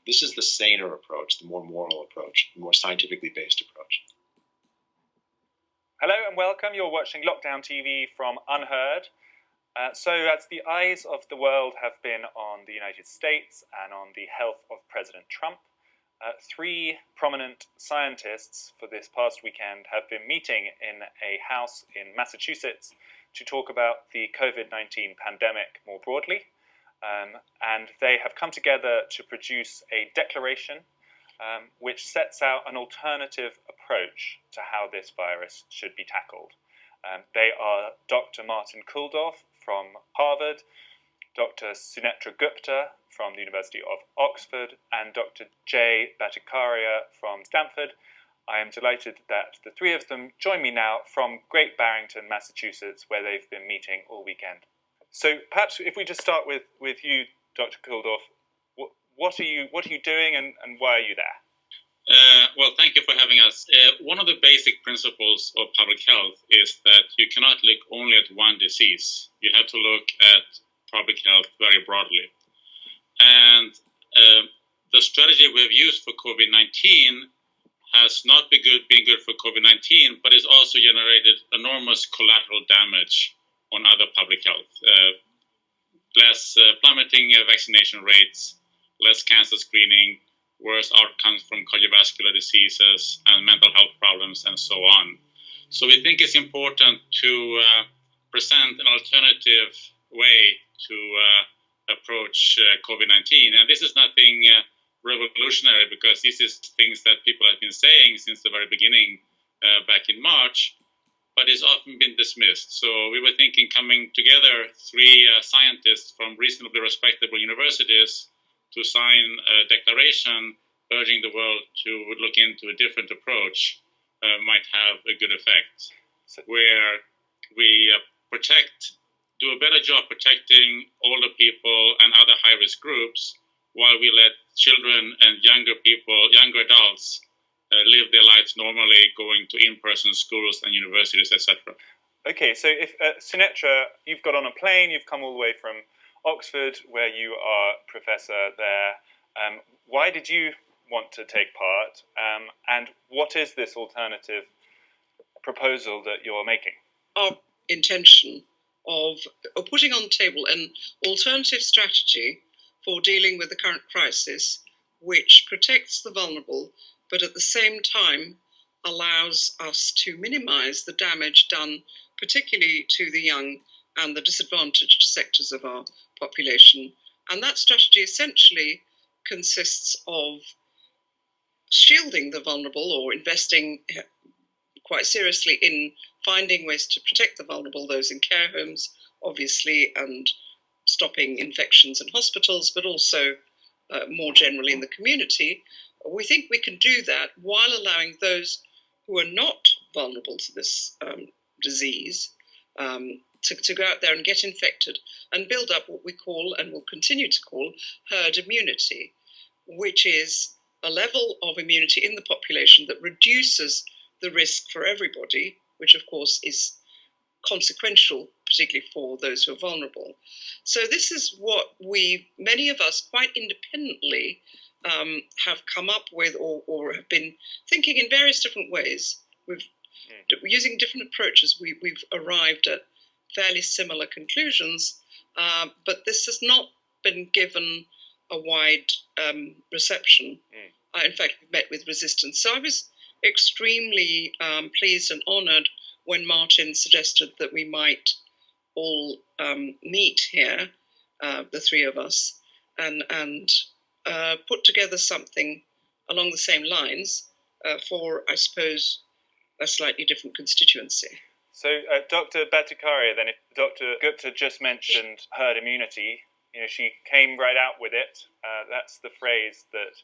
This is the saner approach, the more moral approach, the more scientifically based approach. Hello and welcome. You're watching Lockdown TV from UnHerd. So as the eyes of the world have been on the United States and on the health of President Trump, three prominent scientists for this past weekend have been meeting in a house in Massachusetts to talk about the COVID-19 pandemic more broadly. And they have come together to produce a declaration which sets out an alternative approach to how this virus should be tackled. They are Dr. Martov Kulldorff from Harvard, Dr. Sunetra Gupta from the University of Oxford, and Dr. Bhattacharya from Stanford. I am delighted that the three of them join me now from Great Barrington, Massachusetts, where they've been meeting all weekend. So perhaps if we just start with you, Dr. Kulldorff, what are you doing and why are you there? Well, thank you for having us. One of the basic principles of public health is that you cannot look only at one disease. You have to look at public health very broadly. And the strategy we have used for COVID-19 has not been good for COVID-19, but it's also generated enormous collateral damage on other public health. Less plummeting vaccination rates, less cancer screening, worse outcomes from cardiovascular diseases and mental health problems, and so on. So we think it's important to present an alternative way to approach COVID-19. And this is nothing revolutionary, because this is things that people have been saying since the very beginning back in March, but it's often been dismissed. So we were thinking coming together, three scientists from reasonably respectable universities to sign a declaration urging the world to look into a different approach might have a good effect, where we do a better job protecting older people and other high-risk groups, while we let children and younger adults live their lives normally, going to in-person schools and universities, etc. Okay, so if Sunetra, you've got on a plane, you've come all the way from Oxford, where you are professor there. Why did you want to take part? And what is this alternative proposal that you're making? Our intention of putting on the table an alternative strategy for dealing with the current crisis, which protects the vulnerable, but at the same time allows us to minimize the damage done particularly to the young and the disadvantaged sectors of our population. And that strategy essentially consists of shielding the vulnerable, or investing quite seriously in finding ways to protect the vulnerable, those in care homes, obviously, and stopping infections in hospitals, but also more generally in the community. We think we can do that while allowing those who are not vulnerable to this disease to go out there and get infected and build up what we call, and will continue to call, herd immunity, which is a level of immunity in the population that reduces the risk for everybody, which of course is consequential, particularly for those who are vulnerable. So this is what many of us quite independently have come up with, or have been thinking in various different ways. Using different approaches, we've arrived at fairly similar conclusions, but this has not been given a wide reception. In fact, we've met with resistance. So I was extremely pleased and honoured when Martin suggested that we might all meet here, the three of us, and put together something along the same lines for, I suppose, a slightly different constituency. So, Dr. Bhattacharya, then, if Dr. Gupta just mentioned herd immunity, she came right out with it. That's the phrase that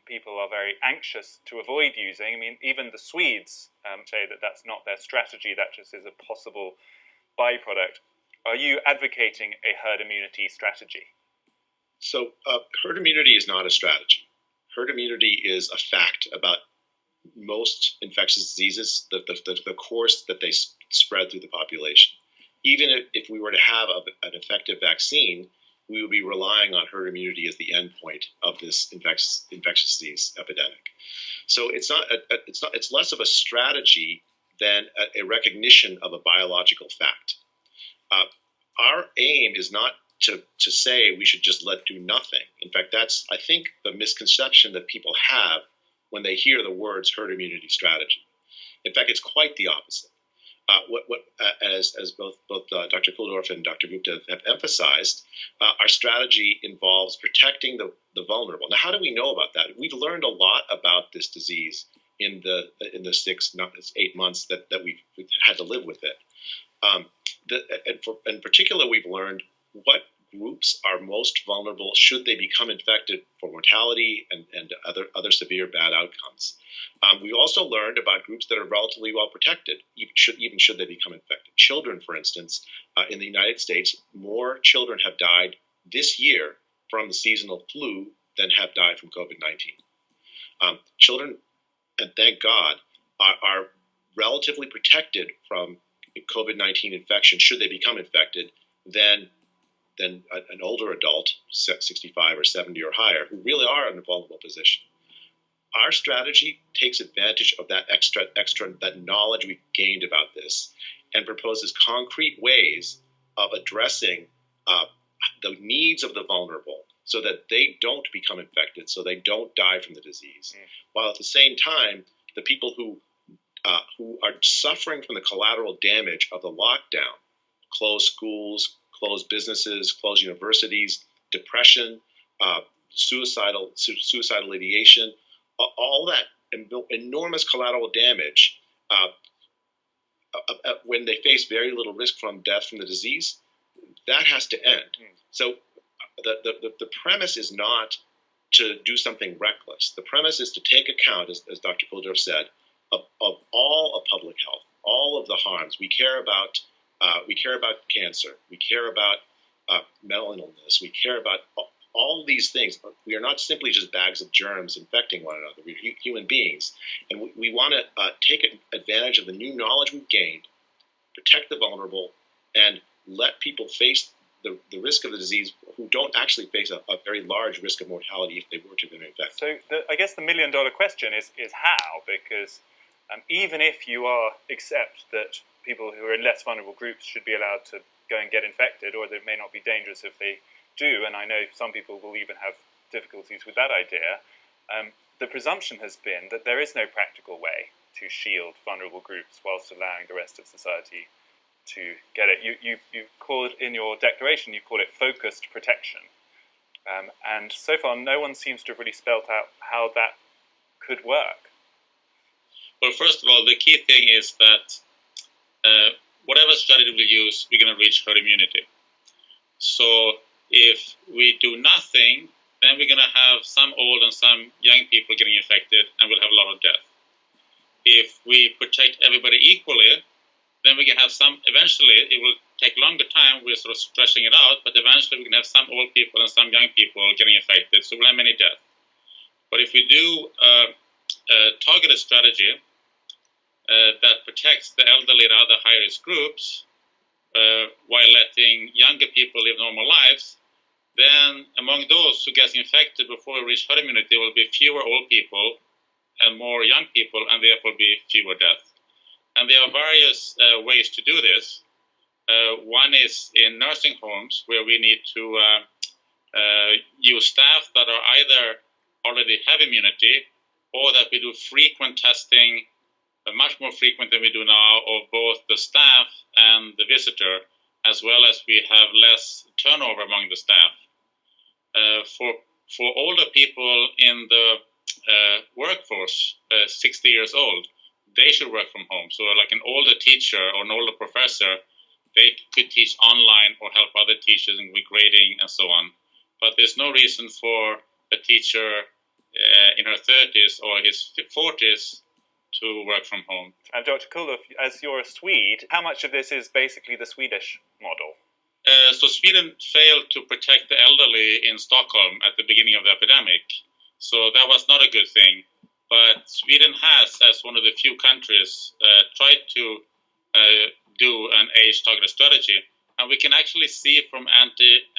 people are very anxious to avoid using. I mean, even the Swedes say that that's not their strategy, that just is a possible byproduct. Are you advocating a herd immunity strategy? So herd immunity is not a strategy. Herd immunity is a fact about most infectious diseases, the course that they spread through the population. Even if we were to have an effective vaccine, we would be relying on herd immunity as the endpoint of this infectious disease epidemic. So it's less of a strategy than a recognition of a biological fact. Our aim is not to say we should just do nothing. In fact, that's, I think, the misconception that people have when they hear the words herd immunity strategy. In fact, it's quite the opposite. As both Dr. Kulldorff and Dr. Gupta have emphasized, our strategy involves protecting the vulnerable. Now, how do we know about that? We've learned a lot about this disease in the 8 months that we've had to live with it. In particular, we've learned what groups are most vulnerable should they become infected for mortality and other severe bad outcomes. We also learned about groups that are relatively well protected, even should they become infected. Children, for instance, in the United States, more children have died this year from the seasonal flu than have died from COVID-19. Children, and thank God, are relatively protected from COVID-19 infection should they become infected than an older adult, 65 or 70 or higher, who really are in a vulnerable position. Our strategy takes advantage of that extra that knowledge we gained about this and proposes concrete ways of addressing the needs of the vulnerable so that they don't become infected, so they don't die from the disease, while at the same time, the people who are suffering from the collateral damage of the lockdown, closed schools, closed businesses, closed universities, depression, suicidal ideation, all that enormous collateral damage when they face very little risk from death from the disease, that has to end. So the premise is not to do something reckless. The premise is to take account, as Dr. Kulldorff said, of all of public health, all of the harms. We care about cancer. We care about mental illness. We care about all these things. We are not simply just bags of germs infecting one another. We're human beings. And we want to take advantage of the new knowledge we've gained, protect the vulnerable, and let people face the risk of the disease who don't actually face a very large risk of mortality if they were to be infected. So I guess the million-dollar question is how, because even if you accept that people who are in less vulnerable groups should be allowed to go and get infected, or that it may not be dangerous if they do, and I know some people will even have difficulties with that idea, the presumption has been that there is no practical way to shield vulnerable groups whilst allowing the rest of society to get it. You call it, in your declaration, you call it focused protection. And so far, no one seems to have really spelt out how that could work. Well, first of all, the key thing is that whatever strategy we use, we're going to reach herd immunity. So if we do nothing, then we're going to have some old and some young people getting infected, and we'll have a lot of death. If we protect everybody equally, then we can have some, eventually, it will take longer time, we're sort of stretching it out, but eventually we can have some old people and some young people getting infected, so we'll have many deaths. But if we do a targeted strategy that protects the elderly and other high-risk groups while letting younger people live normal lives, then among those who get infected before we reach herd immunity, there will be fewer old people and more young people, and therefore be fewer deaths. And there are various ways to do this. One is in nursing homes, where we need to use staff that are either already have immunity, or that we do frequent testing, much more frequent than we do now, of both the staff and the visitor, as well as we have less turnover among the staff. For older people in the workforce, 60 years old, they should work from home. So like an older teacher or an older professor, they could teach online or help other teachers with grading and so on. But there's no reason for a teacher in her 30s or his 40s to work from home. And Dr. Kulldorff, as you're a Swede, how much of this is basically the Swedish model? So Sweden failed to protect the elderly in Stockholm at the beginning of the epidemic. So that was not a good thing. But Sweden has, as one of the few countries, tried to do an age-targeted strategy. And we can actually see from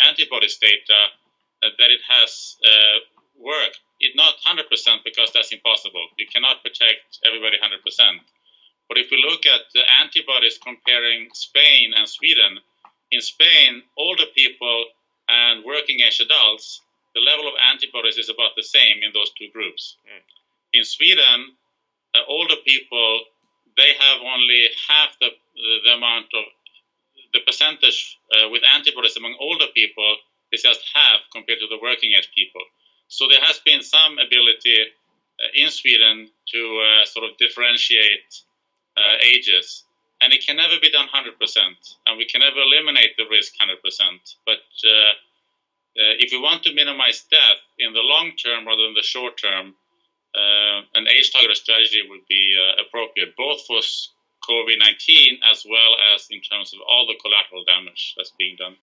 antibodies data that it has worked. It's not 100% because that's impossible. You cannot protect everybody 100%. But if we look at the antibodies comparing Spain and Sweden, in Spain, older people and working age adults, the level of antibodies is about the same in those two groups. In Sweden, older people, they have only half the amount of the percentage with antibodies among older people is just half compared to the working age people. So there has been some ability in Sweden to sort of differentiate ages. And it can never be done 100%, and we can never eliminate the risk 100%. But if we want to minimize death in the long term rather than the short term, an age-targeted strategy would be appropriate, both for COVID-19 as well as in terms of all the collateral damage that's being done.